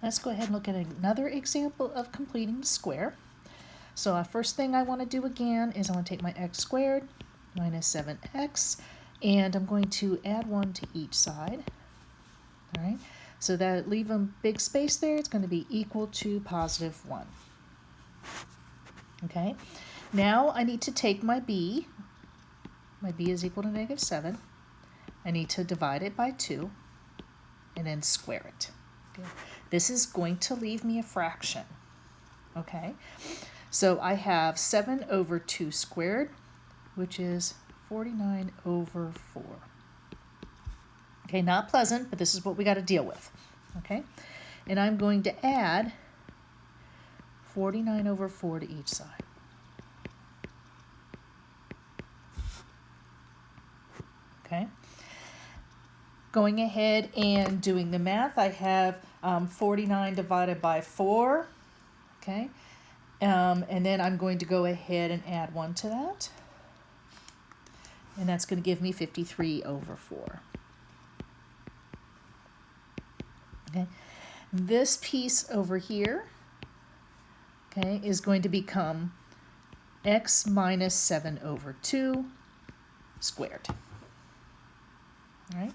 let's go ahead and look at another example of completing the square. So first thing I want to do again is I want to take my x squared minus 7x, and I'm going to add 1 to each side. All right, so that leave a big space there. It's going to be equal to positive 1. Okay, now I need to take my b. My b is equal to negative 7. I need to divide it by 2 and then square it. Okay. This is going to leave me a fraction. Okay, so I have 7 over 2 squared, which is 49 over 4. Okay, not pleasant, but this is what we got to deal with. Okay, and I'm going to add 49 over 4 to each side. Okay, going ahead and doing the math, I have 49 divided by 4. Okay, and then I'm going to go ahead and add 1 to that. And that's going to give me 53 over 4. Okay, this piece over here, okay, is going to become x minus 7 over 2 squared. All right,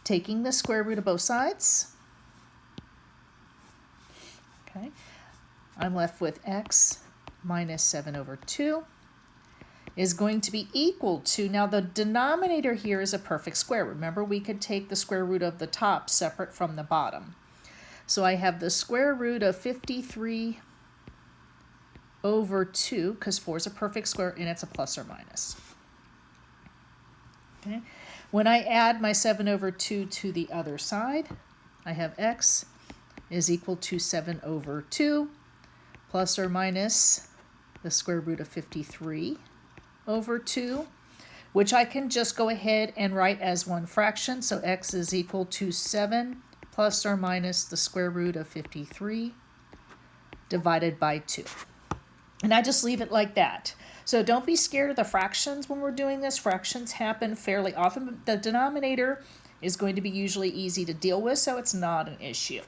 taking the square root of both sides, okay, I'm left with x minus 7 over 2 is going to be equal to, now the denominator here is a perfect square. Remember, we could take the square root of the top separate from the bottom. So I have the square root of 53 over 2, because 4 is a perfect square and it's a plus or minus. Okay. When I add my 7 over 2 to the other side, I have x is equal to 7 over 2 plus or minus the square root of 53 over 2, which I can just go ahead and write as one fraction. So x is equal to 7 plus or minus the square root of 53 divided by 2. And I just leave it like that. So don't be scared of the fractions when we're doing this. Fractions happen fairly often, but the denominator is going to be usually easy to deal with, so it's not an issue.